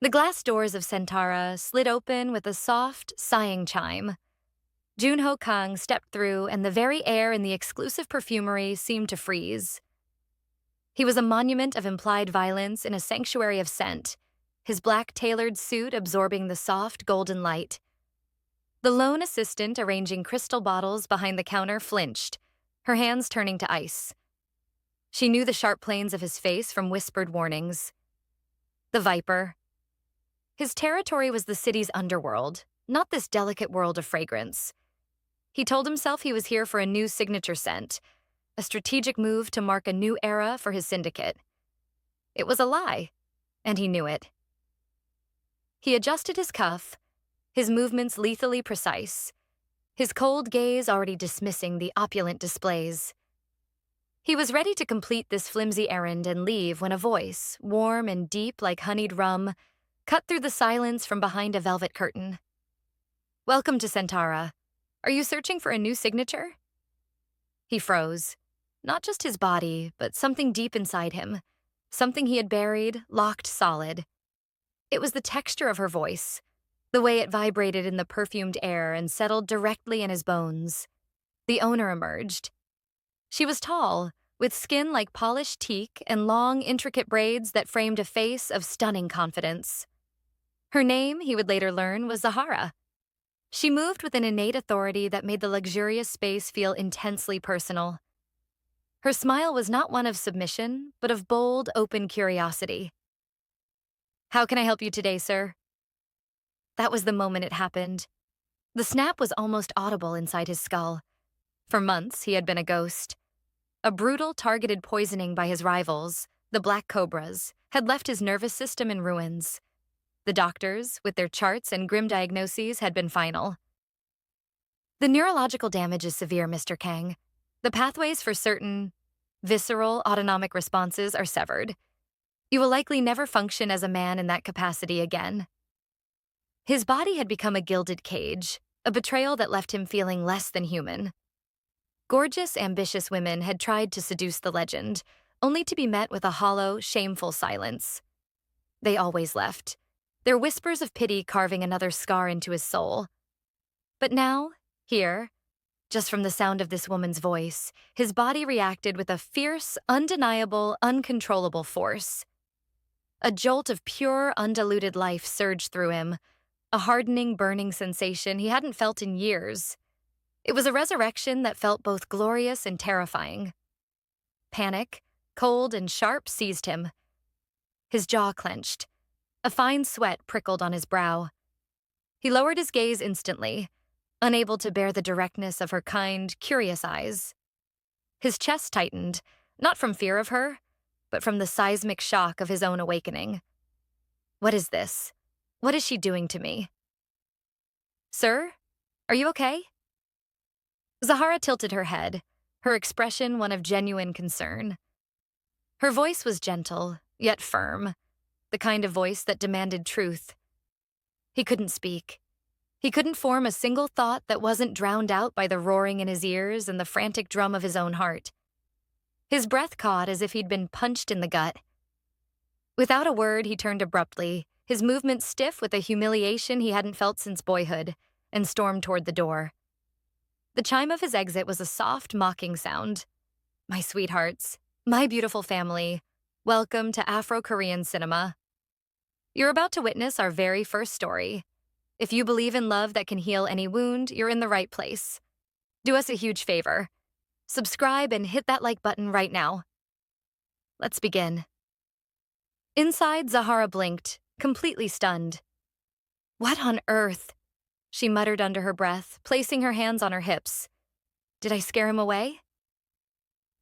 The glass doors of Sentara slid open with a soft, sighing chime. Junho Kang stepped through, and the very air in the exclusive perfumery seemed to freeze. He was a monument of implied violence in a sanctuary of scent, his black tailored suit absorbing the soft, golden light. The lone assistant arranging crystal bottles behind the counter flinched, her hands turning to ice. She knew the sharp planes of his face from whispered warnings. The Viper. His territory was the city's underworld, not this delicate world of fragrance. He told himself he was here for a new signature scent, a strategic move to mark a new era for his syndicate. It was a lie, and he knew it. He adjusted his cuff, his movements lethally precise, his cold gaze already dismissing the opulent displays. He was ready to complete this flimsy errand and leave when a voice, warm and deep like honeyed rum, cut through the silence from behind a velvet curtain. "Welcome to Sentara. Are you searching for a new signature?" He froze. Not just his body, but something deep inside him. Something he had buried, locked solid. It was the texture of her voice, the way it vibrated in the perfumed air and settled directly in his bones. The owner emerged. She was tall, with skin like polished teak and long, intricate braids that framed a face of stunning confidence. Her name, he would later learn, was Zahara. She moved with an innate authority that made the luxurious space feel intensely personal. Her smile was not one of submission, but of bold, open curiosity. "How can I help you today, sir?" That was the moment it happened. The snap was almost audible inside his skull. For months, he had been a ghost. A brutal, targeted poisoning by his rivals, the Black Cobras, had left his nervous system in ruins. The doctors, with their charts and grim diagnoses, had been final. "The neurological damage is severe, Mr. Kang. The pathways for certain visceral autonomic responses are severed. You will likely never function as a man in that capacity again." His body had become a gilded cage, a betrayal that left him feeling less than human. Gorgeous, ambitious women had tried to seduce the legend, only to be met with a hollow, shameful silence. They always left, their whispers of pity carving another scar into his soul. But now, here, just from the sound of this woman's voice, his body reacted with a fierce, undeniable, uncontrollable force. A jolt of pure, undiluted life surged through him, a hardening, burning sensation he hadn't felt in years. It was a resurrection that felt both glorious and terrifying. Panic, cold and sharp, seized him. His jaw clenched. A fine sweat prickled on his brow. He lowered his gaze instantly, unable to bear the directness of her kind, curious eyes. His chest tightened, not from fear of her, but from the seismic shock of his own awakening. What is this? What is she doing to me? "Sir, are you okay?" Zahara tilted her head, her expression one of genuine concern. Her voice was gentle, yet firm, the kind of voice that demanded truth. He couldn't speak. He couldn't form a single thought that wasn't drowned out by the roaring in his ears and the frantic drum of his own heart. His breath caught as if he'd been punched in the gut. Without a word, he turned abruptly, his movements stiff with a humiliation he hadn't felt since boyhood, and stormed toward the door. The chime of his exit was a soft, mocking sound. "My sweethearts, my beautiful family, welcome to Afrokorean cinema. You're about to witness our very first story. If you believe in love that can heal any wound, you're in the right place. Do us a huge favor. Subscribe and hit that like button right now. Let's begin." Inside, Zahara blinked, completely stunned. "What on earth?" she muttered under her breath, placing her hands on her hips. "Did I scare him away?"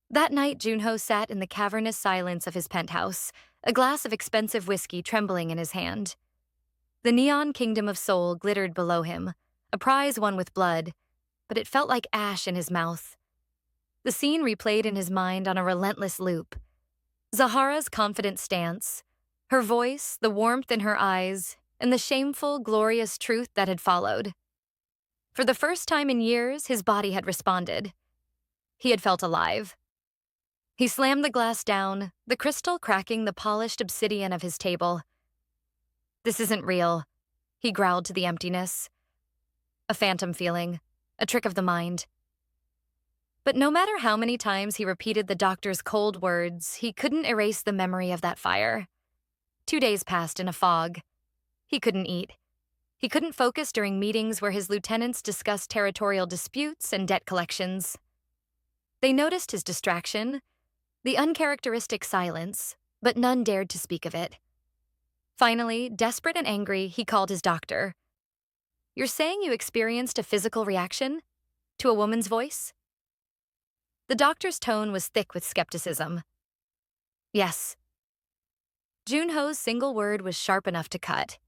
That night, Junho sat in the cavernous silence of his penthouse, a glass of expensive whiskey trembling in his hand. The neon kingdom of Seoul glittered below him, a prize won with blood, but it felt like ash in his mouth. The scene replayed in his mind on a relentless loop. Zahara's confident stance, her voice, the warmth in her eyes, and the shameful, glorious truth that had followed. For the first time in years, his body had responded. He had felt alive. He slammed the glass down, the crystal cracking the polished obsidian of his table. This isn't real, he growled to the emptiness. A phantom feeling, a trick of the mind. But no matter how many times he repeated the doctor's cold words, he couldn't erase the memory of that fire. 2 days passed in a fog. He couldn't eat. He couldn't focus during meetings where his lieutenants discussed territorial disputes and debt collections. They noticed his distraction, the uncharacteristic silence, but none dared to speak of it. Finally, desperate and angry, he called his doctor. "You're saying you experienced a physical reaction? To a woman's voice?" The doctor's tone was thick with skepticism. "Yes." Junho's single word was sharp enough to cut.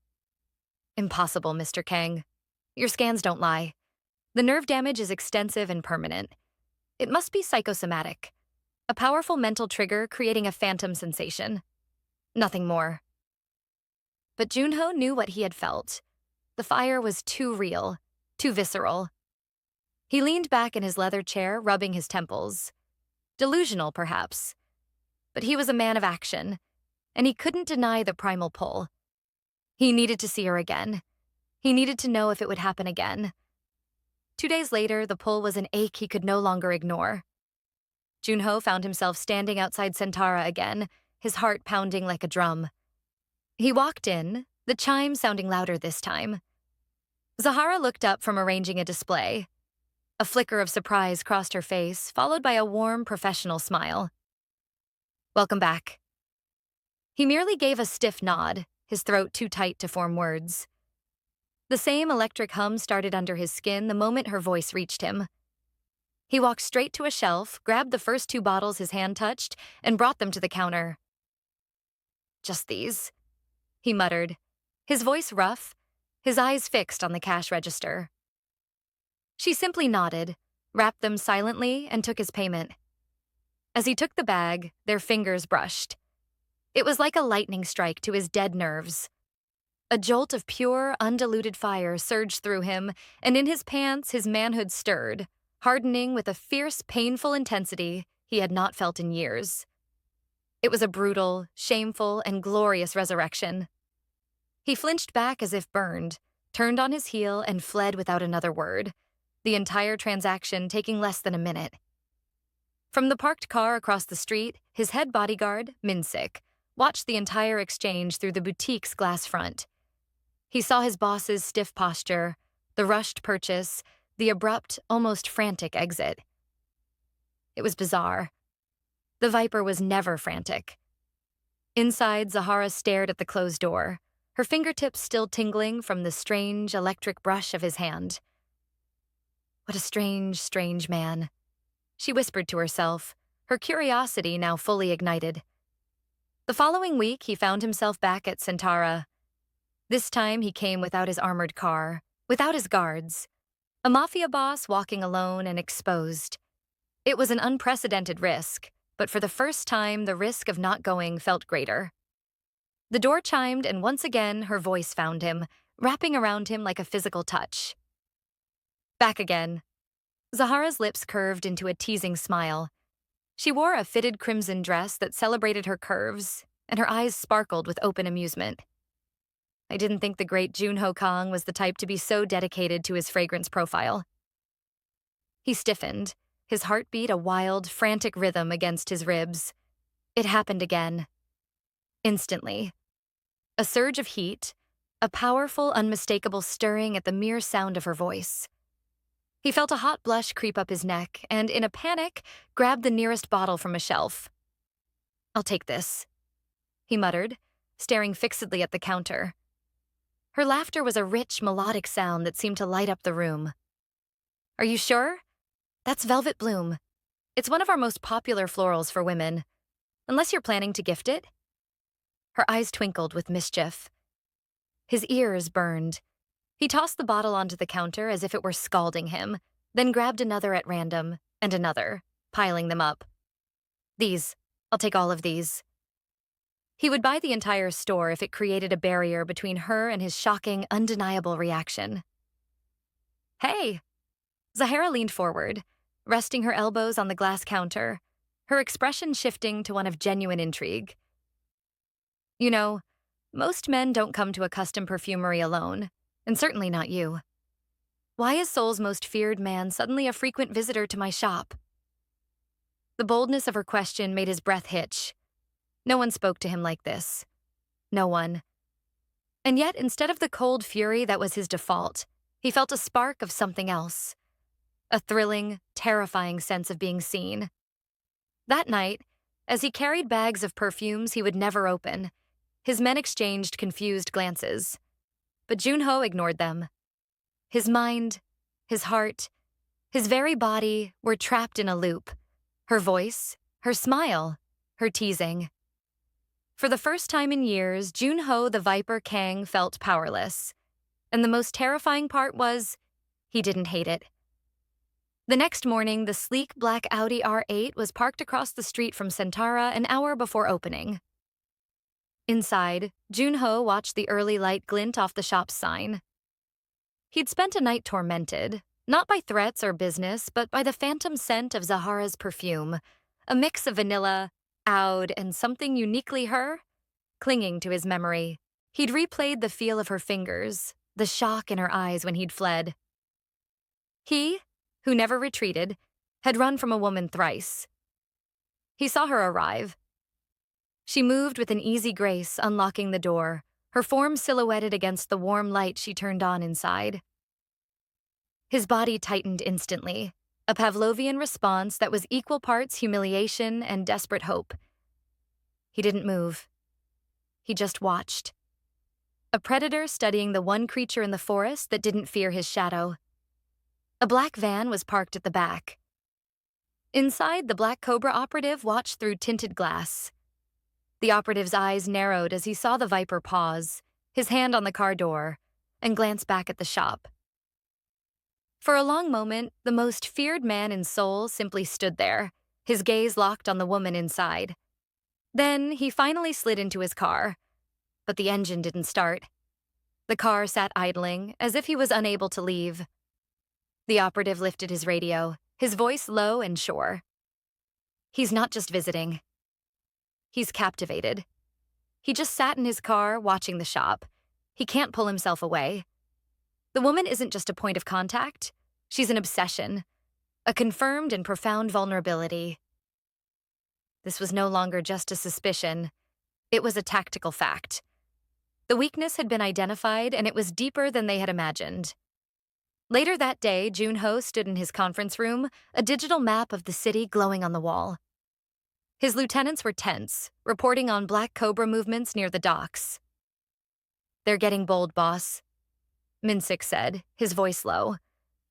"Impossible, Mr. Kang. Your scans don't lie. The nerve damage is extensive and permanent. It must be psychosomatic. A powerful mental trigger creating a phantom sensation. Nothing more." But Junho knew what he had felt. The fire was too real, too visceral. He leaned back in his leather chair, rubbing his temples. Delusional, perhaps. But he was a man of action, and he couldn't deny the primal pull. He needed to see her again. He needed to know if it would happen again. 2 days later, the pull was an ache he could no longer ignore. Junho found himself standing outside Sentara again, his heart pounding like a drum. He walked in, the chime sounding louder this time. Zahara looked up from arranging a display. A flicker of surprise crossed her face, followed by a warm, professional smile. "Welcome back." He merely gave a stiff nod, his throat too tight to form words. The same electric hum started under his skin the moment her voice reached him. He walked straight to a shelf, grabbed the first 2 bottles his hand touched, and brought them to the counter. "Just these," he muttered, his voice rough, his eyes fixed on the cash register. She simply nodded, wrapped them silently, and took his payment. As he took the bag, their fingers brushed. It was like a lightning strike to his dead nerves. A jolt of pure, undiluted fire surged through him, and in his pants his manhood stirred, hardening with a fierce, painful intensity he had not felt in years. It was a brutal, shameful, and glorious resurrection. He flinched back as if burned, turned on his heel, and fled without another word, the entire transaction taking less than a minute. From the parked car across the street, his head bodyguard, Minsik, watched the entire exchange through the boutique's glass front. He saw his boss's stiff posture, the rushed purchase, the abrupt, almost frantic exit. It was bizarre. The Viper was never frantic. Inside, Zahara stared at the closed door, her fingertips still tingling from the strange, electric brush of his hand. What a strange, strange man. She whispered to herself, her curiosity now fully ignited. The following week, he found himself back at Sentara. This time, he came without his armored car, without his guards. A Mafia boss walking alone and exposed. It was an unprecedented risk, but for the first time, the risk of not going felt greater. The door chimed, and once again, her voice found him, wrapping around him like a physical touch. Back again. Zahara's lips curved into a teasing smile. She wore a fitted crimson dress that celebrated her curves, and her eyes sparkled with open amusement. I didn't think the great Junho Kang was the type to be so dedicated to his fragrance profile. He stiffened, his heartbeat a wild, frantic rhythm against his ribs. It happened again. Instantly. A surge of heat, a powerful, unmistakable stirring at the mere sound of her voice. He felt a hot blush creep up his neck and, in a panic, grabbed the nearest bottle from a shelf. "I'll take this," he muttered, staring fixedly at the counter. Her laughter was a rich, melodic sound that seemed to light up the room. "Are you sure? That's Velvet Bloom. It's one of our most popular florals for women. Unless you're planning to gift it?" Her eyes twinkled with mischief. His ears burned. He tossed the bottle onto the counter as if it were scalding him, then grabbed another at random, and another, piling them up. "These. I'll take all of these." He would buy the entire store if it created a barrier between her and his shocking, undeniable reaction. "Hey!" Zahara leaned forward, resting her elbows on the glass counter, her expression shifting to one of genuine intrigue. "You know, Most men don't come to a custom perfumery alone, and certainly not you. Why is Seoul's most feared man suddenly a frequent visitor to my shop? The boldness of her question made his breath hitch. No one spoke to him like this. No one. And yet, instead of the cold fury that was his default, he felt a spark of something else. A thrilling, terrifying sense of being seen. That night, as he carried bags of perfumes he would never open, his men exchanged confused glances. But Junho ignored them. His mind, his heart, his very body were trapped in a loop. Her voice, her smile, her teasing. For the first time in years, Junho the Viper Kang felt powerless. And the most terrifying part was, he didn't hate it. The next morning, the sleek black Audi R8 was parked across the street from Sentara an hour before opening. Inside, Junho watched the early light glint off the shop's sign. He'd spent a night tormented, not by threats or business, but by the phantom scent of Zahara's perfume, a mix of vanilla, oud, and something uniquely her, clinging to his memory. He'd replayed the feel of her fingers, the shock in her eyes when he'd fled. He, who never retreated, had run from a woman thrice. He saw her arrive. She moved with an easy grace, unlocking the door, her form silhouetted against the warm light she turned on inside. His body tightened instantly, a Pavlovian response that was equal parts humiliation and desperate hope. He didn't move. He just watched. A predator studying the one creature in the forest that didn't fear his shadow. A black van was parked at the back. Inside, the Black Cobra operative watched through tinted glass. The operative's eyes narrowed as he saw the Viper pause, his hand on the car door, and glance back at the shop. For a long moment, the most feared man in Seoul simply stood there, his gaze locked on the woman inside. Then he finally slid into his car, but the engine didn't start. The car sat idling, as if he was unable to leave. The operative lifted his radio, his voice low and sure. He's not just visiting. He's captivated. He just sat in his car, watching the shop. He can't pull himself away. The woman isn't just a point of contact. She's an obsession, a confirmed and profound vulnerability. This was no longer just a suspicion. It was a tactical fact. The weakness had been identified, and it was deeper than they had imagined. Later that day, Junho stood in his conference room, a digital map of the city glowing on the wall. His lieutenants were tense, reporting on Black Cobra movements near the docks. "They're getting bold, boss," Minsik said, his voice low.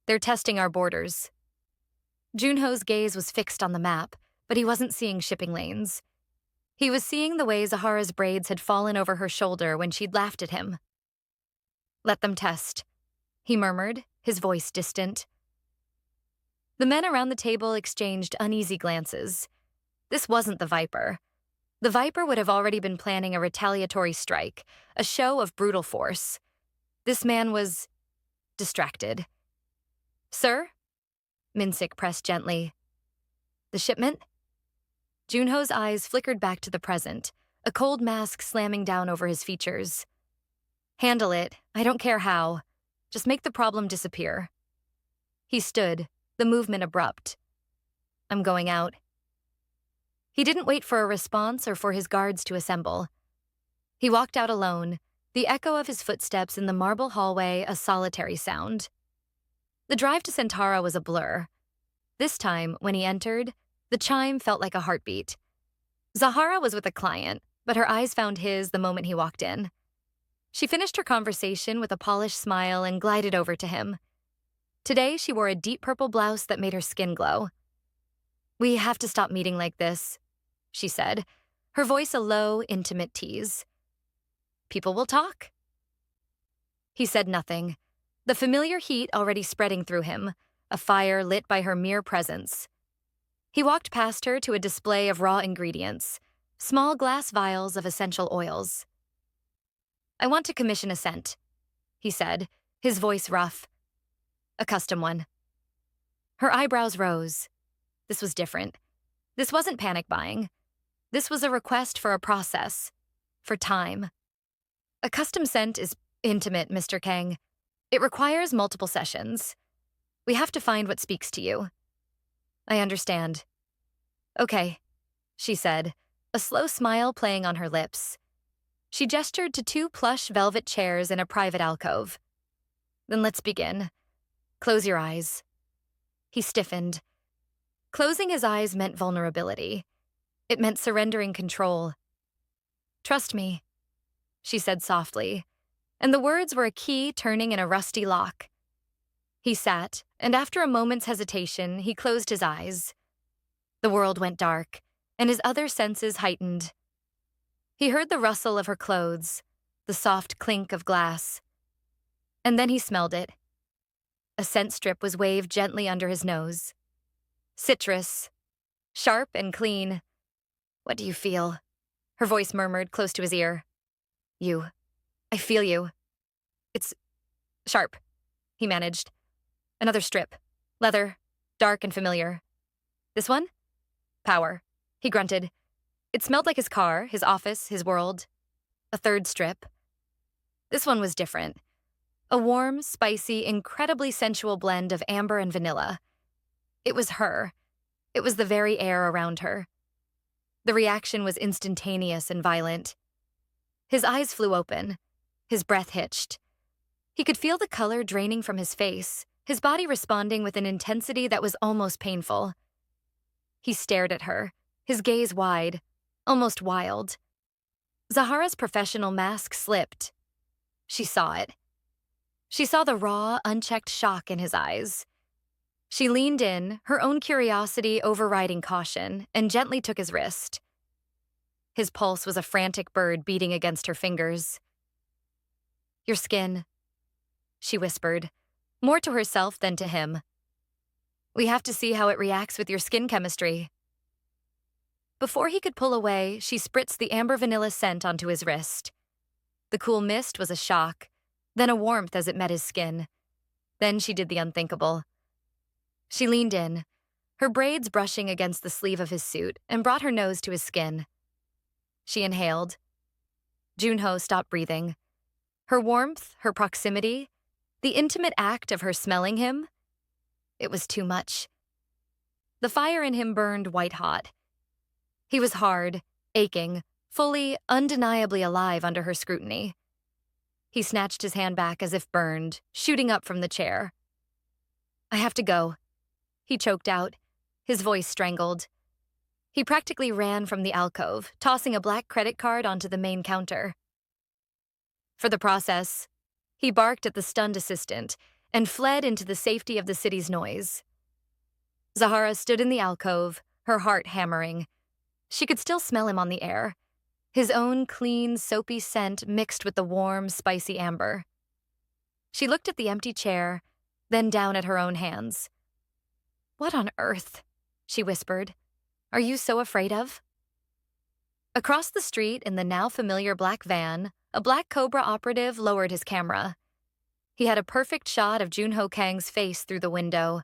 "They're testing our borders." Junho's gaze was fixed on the map, but he wasn't seeing shipping lanes. He was seeing the way Zahara's braids had fallen over her shoulder when she'd laughed at him. "Let them test," he murmured, his voice distant. The men around the table exchanged uneasy glances. This wasn't the Viper. The Viper would have already been planning a retaliatory strike, a show of brutal force. This man was distracted. "Sir?" Minsik pressed gently. "The shipment?" Junho's eyes flickered back to the present, a cold mask slamming down over his features. "Handle it. I don't care how. Just make the problem disappear." He stood, the movement abrupt. "I'm going out." He didn't wait for a response or for his guards to assemble. He walked out alone, the echo of his footsteps in the marble hallway a solitary sound. The drive to Sentara was a blur. This time, when he entered, the chime felt like a heartbeat. Zahara was with a client, but her eyes found his the moment he walked in. She finished her conversation with a polished smile and glided over to him. Today, she wore a deep purple blouse that made her skin glow. "We have to stop meeting like this," she said, her voice a low, intimate tease. "People will talk." He said nothing, the familiar heat already spreading through him, a fire lit by her mere presence. He walked past her to a display of raw ingredients, small glass vials of essential oils. "I want to commission a scent," he said, his voice rough. "A custom one." Her eyebrows rose. This was different. This wasn't panic buying. This was a request for a process, for time. A custom scent is intimate, Mr. Kang. It requires multiple sessions. We have to find what speaks to you. I understand. Okay, she said, a slow smile playing on her lips. She gestured to two plush velvet chairs in a private alcove. Then let's begin. Close your eyes. He stiffened. Closing his eyes meant vulnerability. It meant surrendering control. Trust me, she said softly, and the words were a key turning in a rusty lock. He sat, and after a moment's hesitation, he closed his eyes. The world went dark, and his other senses heightened. He heard the rustle of her clothes, the soft clink of glass. And then he smelled it. A scent strip was waved gently under his nose. Citrus, sharp and clean. What do you feel? Her voice murmured close to his ear. You. I feel you. It's sharp, he managed. Another strip. Leather, dark and familiar. This one? Power, he grunted. It smelled like his car, his office, his world. A third strip. This one was different. A warm, spicy, incredibly sensual blend of amber and vanilla. It was her. It was the very air around her. The reaction was instantaneous and violent. His eyes flew open. His breath hitched. He could feel the color draining from his face, his body responding with an intensity that was almost painful. He stared at her, his gaze wide, almost wild. Zahara's professional mask slipped. She saw it. She saw the raw, unchecked shock in his eyes. She leaned in, her own curiosity overriding caution, and gently took his wrist. His pulse was a frantic bird beating against her fingers. Your skin, she whispered, more to herself than to him. We have to see how it reacts with your skin chemistry. Before he could pull away, she spritzed the amber vanilla scent onto his wrist. The cool mist was a shock, then a warmth as it met his skin. Then she did the unthinkable. She leaned in, her braids brushing against the sleeve of his suit, and brought her nose to his skin. She inhaled. Junho stopped breathing. Her warmth, her proximity, the intimate act of her smelling him, it was too much. The fire in him burned white-hot. He was hard, aching, fully, undeniably alive under her scrutiny. He snatched his hand back as if burned, shooting up from the chair. I have to go, he choked out, his voice strangled. He practically ran from the alcove, tossing a black credit card onto the main counter. For the process, he barked at the stunned assistant and fled into the safety of the city's noise. Zahara stood in the alcove, her heart hammering. She could still smell him on the air, his own clean, soapy scent mixed with the warm, spicy amber. She looked at the empty chair, then down at her own hands. What on earth, she whispered, are you so afraid of? Across the street in the now familiar black van, a Black Cobra operative lowered his camera. He had a perfect shot of Junho Kang's face through the window,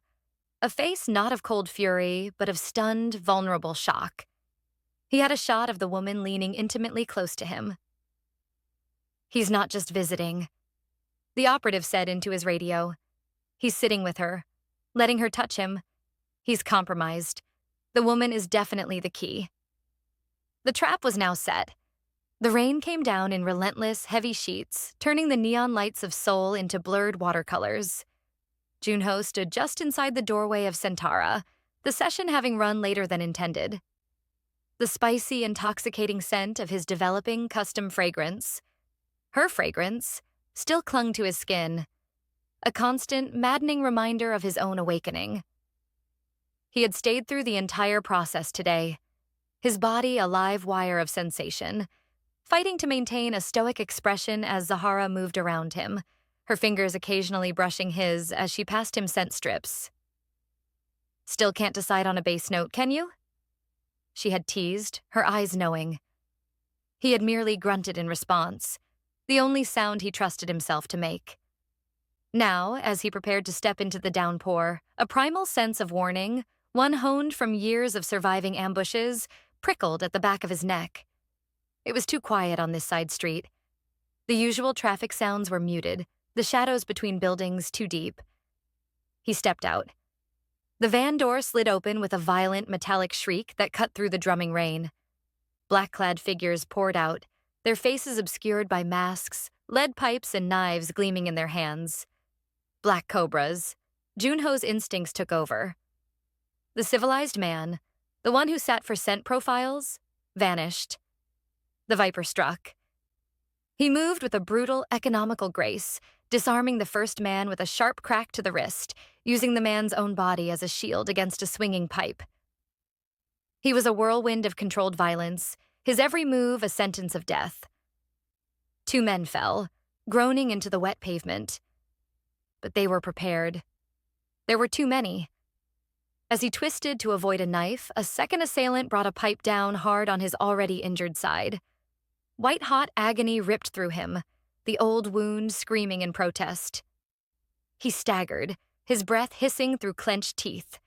a face not of cold fury, but of stunned, vulnerable shock. He had a shot of the woman leaning intimately close to him. He's not just visiting, the operative said into his radio. He's sitting with her, letting her touch him. He's compromised. The woman is definitely the key. The trap was now set. The rain came down in relentless, heavy sheets, turning the neon lights of Seoul into blurred watercolors. Junho stood just inside the doorway of Sentara, the session having run later than intended. The spicy, intoxicating scent of his developing custom fragrance, her fragrance, still clung to his skin, a constant, maddening reminder of his own awakening. He had stayed through the entire process today, his body a live wire of sensation, fighting to maintain a stoic expression as Zahara moved around him, her fingers occasionally brushing his as she passed him scent strips. Still can't decide on a bass note, can you? She had teased, her eyes knowing. He had merely grunted in response, the only sound he trusted himself to make. Now, as he prepared to step into the downpour, a primal sense of warning, one honed from years of surviving ambushes, prickled at the back of his neck. It was too quiet on this side street. The usual traffic sounds were muted, the shadows between buildings too deep. He stepped out. The van door slid open with a violent metallic shriek that cut through the drumming rain. Black-clad figures poured out, their faces obscured by masks, lead pipes and knives gleaming in their hands. Black cobras. Junho's instincts took over. The civilized man, the one who sat for scent profiles, vanished. The viper struck. He moved with a brutal, economical grace, disarming the first man with a sharp crack to the wrist, using the man's own body as a shield against a swinging pipe. He was a whirlwind of controlled violence, his every move a sentence of death. 2 men fell, groaning into the wet pavement. But they were prepared. There were too many. As he twisted to avoid a knife, a second assailant brought a pipe down hard on his already injured side. White-hot agony ripped through him, the old wound screaming in protest. He staggered, his breath hissing through clenched teeth.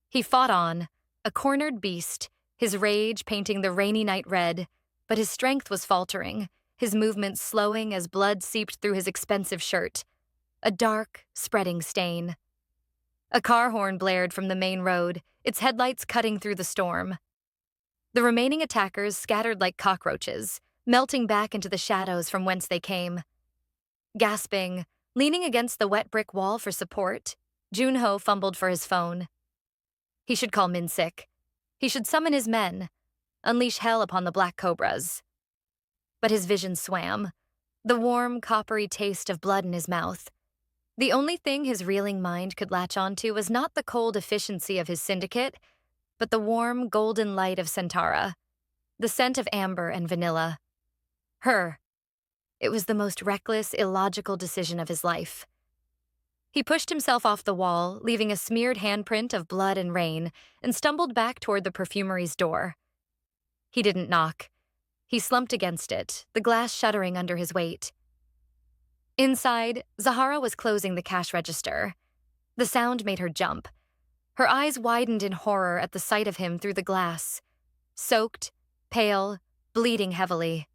He fought on, a cornered beast, his rage painting the rainy night red, but his strength was faltering, his movements slowing as blood seeped through his expensive shirt, a dark, spreading stain. A car horn blared from the main road, its headlights cutting through the storm. The remaining attackers scattered like cockroaches, melting back into the shadows from whence they came. Gasping, leaning against the wet brick wall for support, Junho fumbled for his phone. He should call Min-sik. He should summon his men, unleash hell upon the black cobras. But his vision swam, the warm, coppery taste of blood in his mouth. The only thing his reeling mind could latch onto was not the cold efficiency of his syndicate, but the warm, golden light of Sentara, the scent of amber and vanilla. Her. It was the most reckless, illogical decision of his life. He pushed himself off the wall, leaving a smeared handprint of blood and rain, and stumbled back toward the perfumery's door. He didn't knock. He slumped against it, the glass shuddering under his weight. Inside, Zahara was closing the cash register. The sound made her jump. Her eyes widened in horror at the sight of him through the glass. Soaked, pale, bleeding heavily.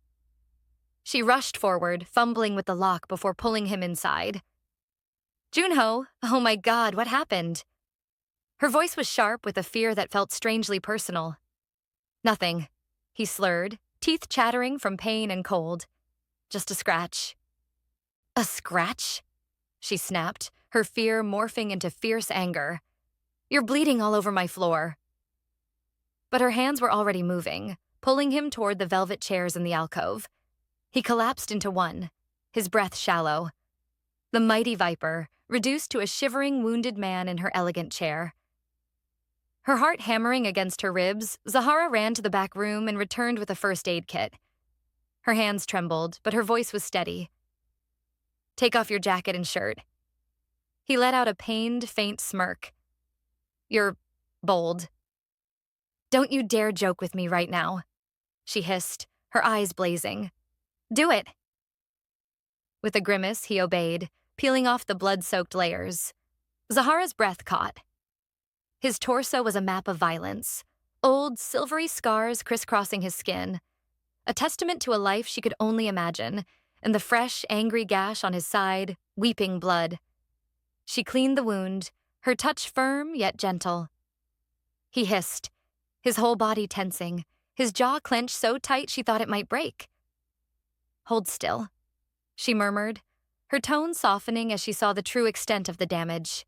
She rushed forward, fumbling with the lock before pulling him inside. Junho, oh my God, what happened? Her voice was sharp with a fear that felt strangely personal. Nothing, he slurred, teeth chattering from pain and cold. Just a scratch. A scratch? She snapped, her fear morphing into fierce anger. You're bleeding all over my floor. But her hands were already moving, pulling him toward the velvet chairs in the alcove. He collapsed into one, his breath shallow. The mighty viper, reduced to a shivering, wounded man in her elegant chair. Her heart hammering against her ribs, Zahara ran to the back room and returned with a first aid kit. Her hands trembled, but her voice was steady. Take off your jacket and shirt. He let out a pained, faint smirk. You're bold. Don't you dare joke with me right now, she hissed, her eyes blazing. Do it. With a grimace, he obeyed, peeling off the blood-soaked layers. Zahara's breath caught. His torso was a map of violence, old, silvery scars crisscrossing his skin, a testament to a life she could only imagine, and the fresh, angry gash on his side, weeping blood. She cleaned the wound, her touch firm yet gentle. He hissed, his whole body tensing, his jaw clenched so tight she thought it might break. Hold still, she murmured, her tone softening as she saw the true extent of the damage.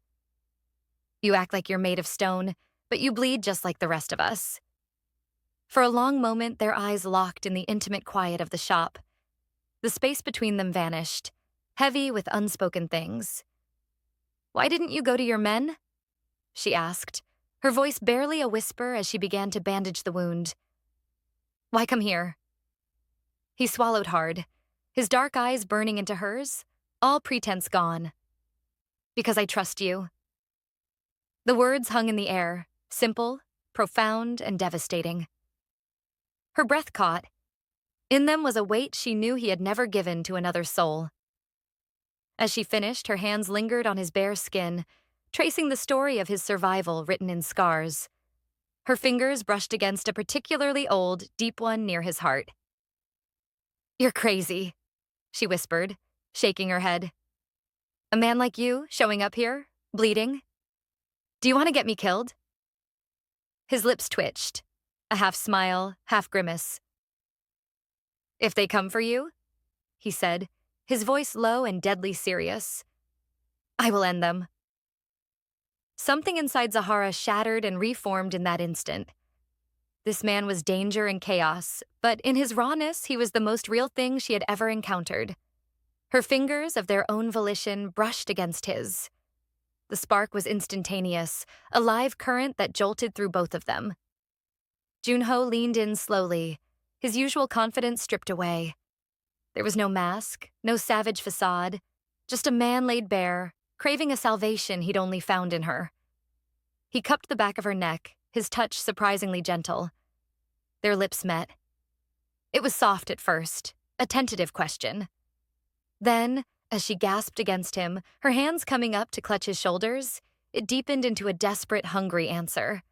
You act like you're made of stone, but you bleed just like the rest of us. For a long moment, their eyes locked in the intimate quiet of the shop. The space between them vanished, heavy with unspoken things. Why didn't you go to your men? She asked, her voice barely a whisper as she began to bandage the wound. Why come here? He swallowed hard, his dark eyes burning into hers, all pretense gone. Because I trust you. The words hung in the air, simple, profound, and devastating. Her breath caught. In them was a weight she knew he had never given to another soul. As she finished, her hands lingered on his bare skin, tracing the story of his survival written in scars. Her fingers brushed against a particularly old, deep one near his heart. You're crazy. she whispered, shaking her head. A man like you showing up here, bleeding? Do you want to get me killed? His lips twitched, a half smile, half grimace. If they come for you, he said, his voice low and deadly serious, I will end them. Something inside Zahara shattered and reformed in that instant. This man was danger and chaos, but in his rawness, he was the most real thing she had ever encountered. Her fingers, of their own volition, brushed against his. The spark was instantaneous, a live current that jolted through both of them. Junho leaned in slowly, his usual confidence stripped away. There was no mask, no savage facade, just a man laid bare, craving a salvation he'd only found in her. He cupped the back of her neck, his touch surprisingly gentle. Their lips met. It was soft at first, a tentative question. Then, as she gasped against him, her hands coming up to clutch his shoulders, it deepened into a desperate, hungry answer.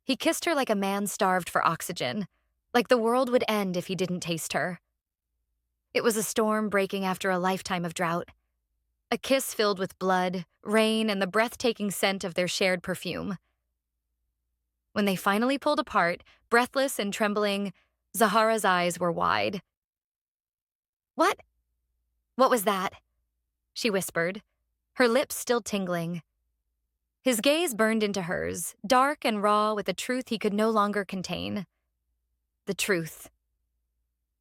He kissed her like a man starved for oxygen, like the world would end if he didn't taste her. It was a storm breaking after a lifetime of drought. A kiss filled with blood, rain, and the breathtaking scent of their shared perfume. When they finally pulled apart, breathless and trembling, Zahara's eyes were wide. What? What was that? She whispered, her lips still tingling. His gaze burned into hers, dark and raw with a truth he could no longer contain. The truth.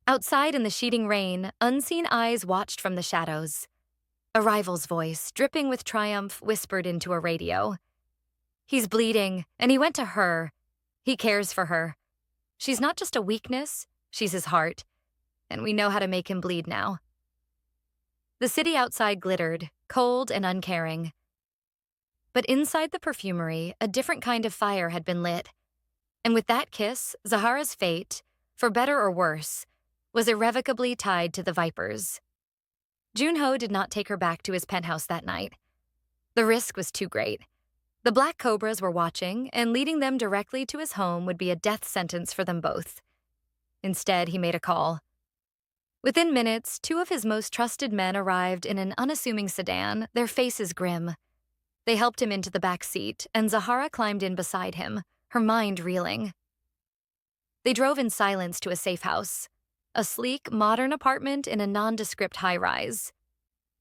Outside in the sheeting rain, unseen eyes watched from the shadows. A rival's voice, dripping with triumph, whispered into a radio. He's bleeding, and he went to her. He cares for her. She's not just a weakness, she's his heart. And we know how to make him bleed now. The city outside glittered, cold and uncaring. But inside the perfumery, a different kind of fire had been lit. And with that kiss, Zahara's fate, for better or worse, was irrevocably tied to the Vipers. Junho did not take her back to his penthouse that night. The risk was too great. The Black Cobras were watching, and leading them directly to his home would be a death sentence for them both. Instead, he made a call. Within minutes, two of his most trusted men arrived in an unassuming sedan, their faces grim. They helped him into the back seat, and Zahara climbed in beside him, her mind reeling. They drove in silence to a safe house, a sleek, modern apartment in a nondescript high-rise.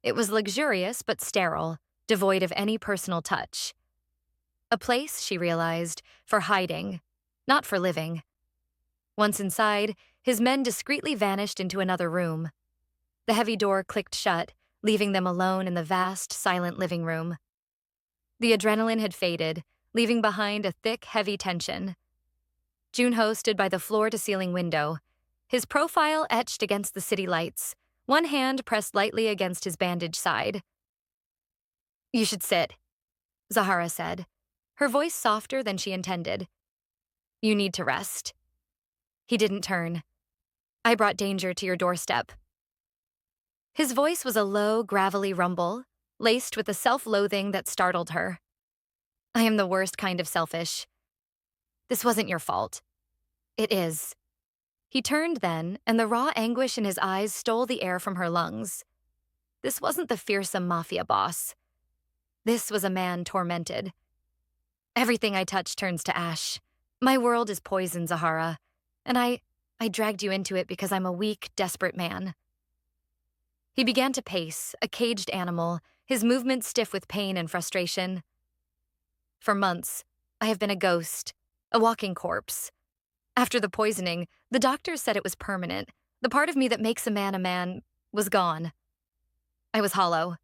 It was luxurious but sterile, devoid of any personal touch. A place, she realized, for hiding, not for living. Once inside, his men discreetly vanished into another room. The heavy door clicked shut, leaving them alone in the vast, silent living room. The adrenaline had faded, leaving behind a thick, heavy tension. Junho stood by the floor-to-ceiling window, his profile etched against the city lights, one hand pressed lightly against his bandaged side. You should sit, Zahara said, her voice softer than she intended. You need to rest. He didn't turn. I brought danger to your doorstep. His voice was a low, gravelly rumble, laced with a self-loathing that startled her. I am the worst kind of selfish. This wasn't your fault. It is. He turned then, and the raw anguish in his eyes stole the air from her lungs. This wasn't the fearsome Mafia boss. This was a man tormented. Everything I touch turns to ash. My world is poison, Zahara, and I dragged you into it because I'm a weak, desperate man. He began to pace, a caged animal, his movements stiff with pain and frustration. For months, I have been a ghost, a walking corpse. After the poisoning, the doctors said it was permanent. The part of me that makes a man was gone. I was hollow.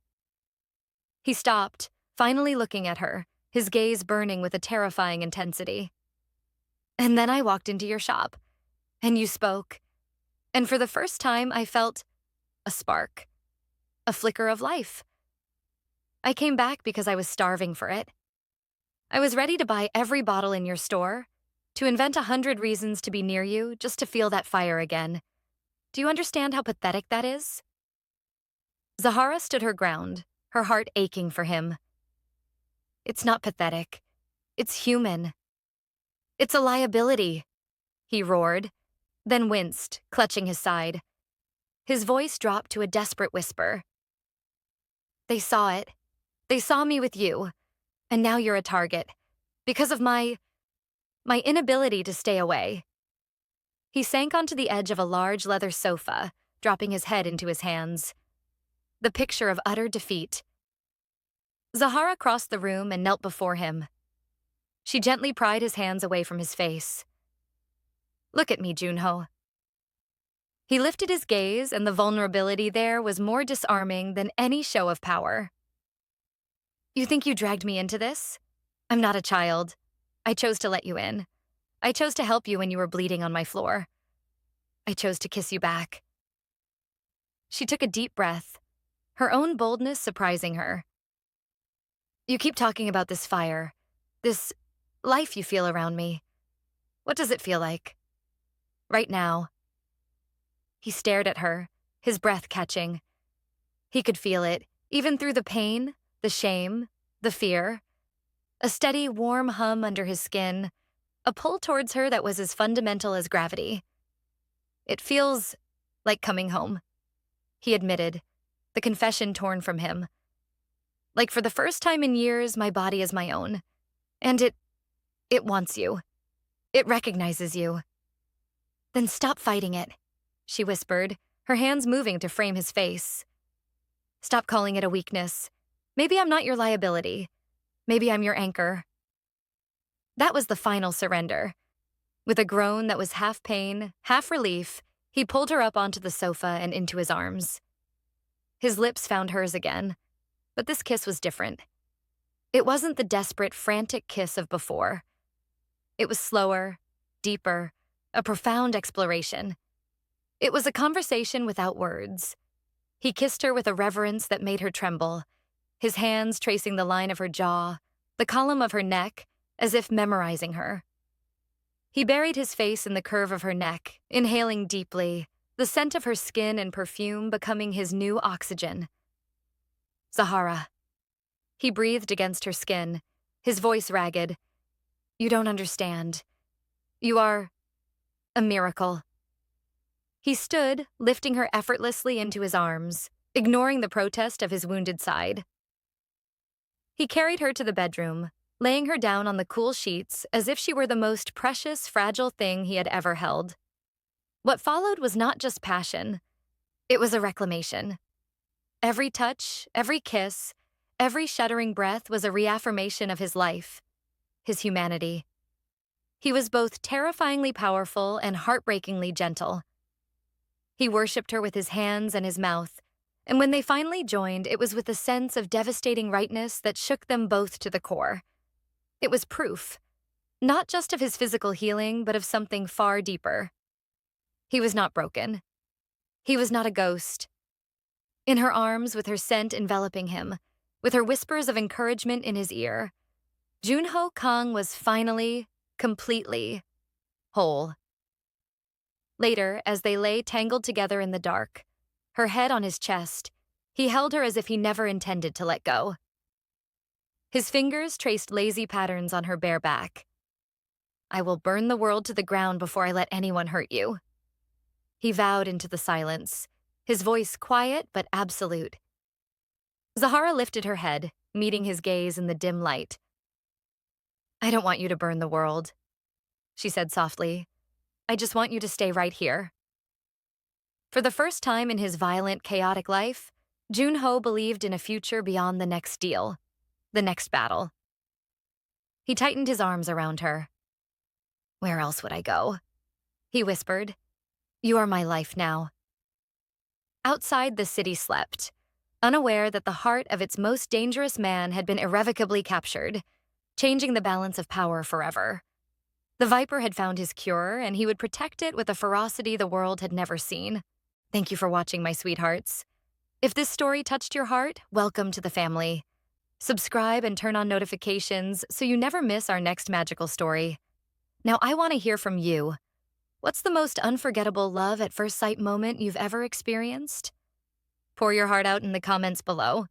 He stopped, finally looking at her, his gaze burning with a terrifying intensity. And then I walked into your shop, and you spoke. And for the first time, I felt a spark, a flicker of life. I came back because I was starving for it. I was ready to buy every bottle in your store, to invent 100 reasons to be near you just to feel that fire again. Do you understand how pathetic that is? Zahara stood her ground, her heart aching for him. It's not pathetic. It's human. It's a liability, he roared, then winced, clutching his side. His voice dropped to a desperate whisper. They saw it. They saw me with you. And now you're a target. Because of my inability to stay away. He sank onto the edge of a large leather sofa, dropping his head into his hands. The picture of utter defeat. Zahara crossed the room and knelt before him. She gently pried his hands away from his face. Look at me, Junho. He lifted his gaze, and the vulnerability there was more disarming than any show of power. You think you dragged me into this? I'm not a child. I chose to let you in. I chose to help you when you were bleeding on my floor. I chose to kiss you back. She took a deep breath, her own boldness surprising her. You keep talking about this fire, this life you feel around me. What does it feel like? Right now. He stared at her, his breath catching. He could feel it, even through the pain, the shame, the fear. A steady, warm hum under his skin, a pull towards her that was as fundamental as gravity. It feels like coming home, he admitted, the confession torn from him. Like for the first time in years, my body is my own. And it wants you. It recognizes you. Then stop fighting it, she whispered, her hands moving to frame his face. Stop calling it a weakness. Maybe I'm not your liability. Maybe I'm your anchor. That was the final surrender. With a groan that was half pain, half relief, he pulled her up onto the sofa and into his arms. His lips found hers again, but this kiss was different. It wasn't the desperate, frantic kiss of before. It was slower, deeper, a profound exploration. It was a conversation without words. He kissed her with a reverence that made her tremble, his hands tracing the line of her jaw, the column of her neck, as if memorizing her. He buried his face in the curve of her neck, inhaling deeply, the scent of her skin and perfume becoming his new oxygen. Zahara. He breathed against her skin, his voice ragged. You don't understand. You are a miracle. He stood, lifting her effortlessly into his arms, ignoring the protest of his wounded side. He carried her to the bedroom, laying her down on the cool sheets as if she were the most precious, fragile thing he had ever held. What followed was not just passion. It was a reclamation. Every touch, every kiss, every shuddering breath was a reaffirmation of his life, his humanity. He was both terrifyingly powerful and heartbreakingly gentle. He worshipped her with his hands and his mouth, and when they finally joined, it was with a sense of devastating rightness that shook them both to the core. It was proof, not just of his physical healing, but of something far deeper. He was not broken. He was not a ghost. In her arms, with her scent enveloping him, with her whispers of encouragement in his ear, Junho Kang was finally, completely, whole. Later, as they lay tangled together in the dark, her head on his chest, he held her as if he never intended to let go. His fingers traced lazy patterns on her bare back. I will burn the world to the ground before I let anyone hurt you. He vowed into the silence, his voice quiet but absolute. Zahara lifted her head, meeting his gaze in the dim light. I don't want you to burn the world, she said softly. I just want you to stay right here. For the first time in his violent, chaotic life, Junho believed in a future beyond the next deal, the next battle. He tightened his arms around her. Where else would I go? He whispered. You are my life now. Outside, the city slept, unaware that the heart of its most dangerous man had been irrevocably captured, changing the balance of power forever. The Viper had found his cure, and he would protect it with a ferocity the world had never seen. Thank you for watching, my sweethearts. If this story touched your heart, welcome to the family. Subscribe and turn on notifications so you never miss our next magical story. Now, I want to hear from you. What's the most unforgettable love at first sight moment you've ever experienced? Pour your heart out in the comments below.